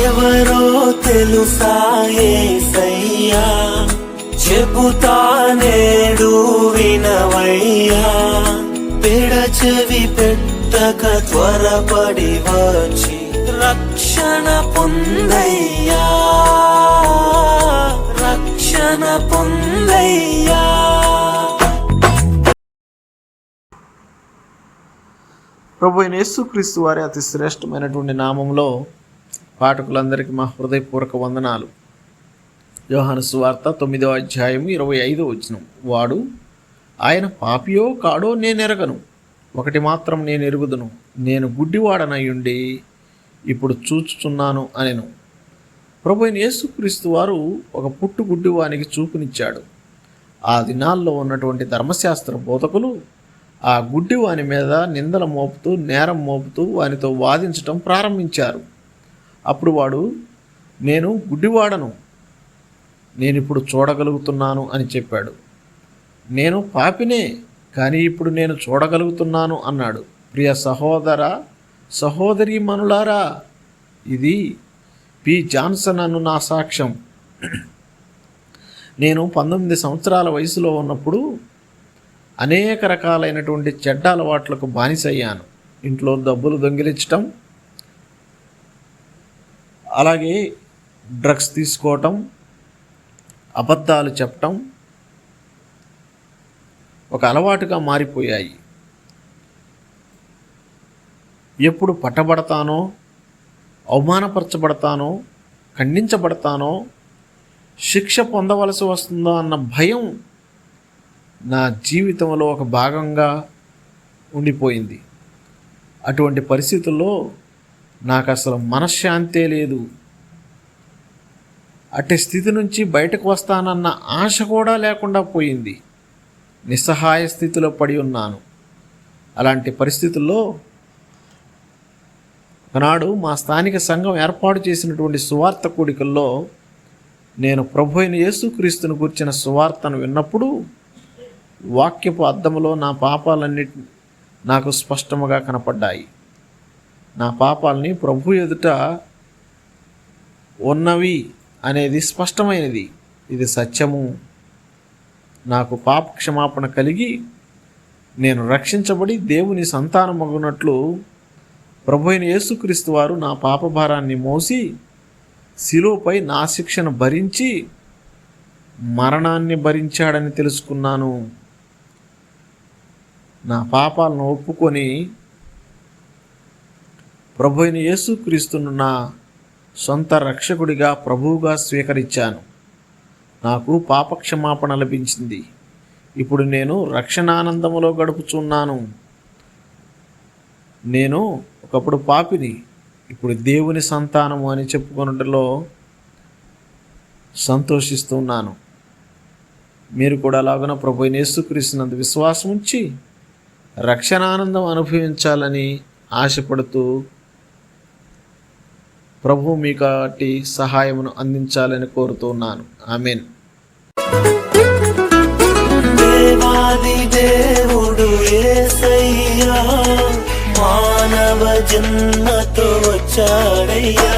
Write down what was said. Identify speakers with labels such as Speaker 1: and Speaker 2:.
Speaker 1: ఎవరో తెలుసా యేసయ్యా, చెబుతా నేడు వినవయ్యా. పెడచెవి పెట్టక త్వరపడి వచ్చి రక్షణ పొందయ్యా, రక్షణ పొందయ్యా.
Speaker 2: ప్రభు అయిన యేసుక్రీస్తు వారి అతి శ్రేష్టమైనటువంటి నామంలో పాఠకులందరికీ మా హృదయపూర్వక వందనాలు. యోహాను సువార్త 9వ అధ్యాయం 25వ వచనం. వాడు ఆయన పాపియో కాడో నేనెరగను, ఒకటి మాత్రం నేను ఎరుగుదును, నేను గుడ్డివాడనయ్యుండి ఇప్పుడు చూచుచున్నాను అనెను. ప్రభు అయిన యేసుక్రీస్తు వారు ఒక పుట్టు గుడ్డివానికి చూపునిచ్చాడు. ఆ దినాల్లో ఉన్నటువంటి ధర్మశాస్త్ర బోధకులు ఆ గుడ్డివాని మీద నిందల మోపుతూ నేరం మోపుతూ వానితో వాదించటం ప్రారంభించారు. అప్పుడు వాడు, నేను గుడ్డివాడను, నేనిప్పుడు చూడగలుగుతున్నాను అని చెప్పాడు. నేను పాపినే, కానీ ఇప్పుడు నేను చూడగలుగుతున్నాను అన్నాడు. ప్రియ సహోదర సహోదరీమణులారా, ఇది పి. జాన్సన్ అను నా సాక్ష్యం. నేను 19 సంవత్సరాల వయసులో ఉన్నప్పుడు అనేక రకాలైనటువంటి చెడ్డ అలవాట్లకు బానిసయ్యాను. ఇంట్లో డబ్బులు దొంగిలించటం, అలాగే డ్రగ్స్ తీసుకోవటం, అబద్ధాలు చెప్పటం ఒక అలవాటుగా మారిపోయాయి. ఎప్పుడు పట్టబడతానో, అవమానపరచబడతానో, ఖండించబడతానో, శిక్ష పొందవలసి వస్తుందో అన్న భయం నా జీవితంలో ఒక భాగంగా ఉండిపోయింది. అటువంటి పరిస్థితుల్లో నాకు అసలు మనశ్శాంతే లేదు. అట్టి స్థితి నుంచి బయటకు వస్తానన్న ఆశ కూడా లేకుండా పోయింది. నిస్సహాయ స్థితిలో పడి ఉన్నాను. అలాంటి పరిస్థితుల్లో ఒకనాడు మా స్థానిక సంఘం ఏర్పాటు చేసినటువంటి సువార్త కూడికల్లో నేను ప్రభు అయిన యేసుక్రీస్తును గురించిన సువార్తను విన్నప్పుడు వాక్యపు అద్దములో నా పాపాలన్నిటి నాకు స్పష్టముగా కనపడ్డాయి. నా పాపాలని ప్రభు ఎదుట ఉన్నవి అనేది స్పష్టమైనది. ఇది సత్యము. నాకు పాప క్షమాపణ కలిగి నేను రక్షించబడి దేవుని సంతానమగునట్లు ప్రభు అయిన యేసుక్రీస్తు వారు నా పాప భారాన్ని మోసి శిలువపై నా శిక్షను భరించి మరణాన్ని భరించాడని తెలుసుకున్నాను. నా పాపాలను ఒప్పుకొని ప్రభు అయిన యేసుక్రీస్తును నా సొంత రక్షకుడిగా ప్రభువుగా స్వీకరించాను. నాకు పాపక్షమాపణ లభించింది. ఇప్పుడు నేను రక్షణానందములో గడుపుచున్నాను. నేను ఒకప్పుడు పాపిని, ఇప్పుడు దేవుని సంతానము అని చెప్పుకొనుటలో సంతోషిస్తున్నాను. మీరు కూడా అలాగన ప్రభు అయిన యేసుక్రీస్తునందు విశ్వాసం ఉంచి రక్షణానందం అనుభవించాలని ఆశపడుతూ ప్రభు మీకు అట్టి సహాయమును అందించాలని కోరుతున్నాను. ఆమేన్.
Speaker 1: దేవాది దేవుడు యేసయ్యా మానవ జన్మతో వచ్చాడయ్యా.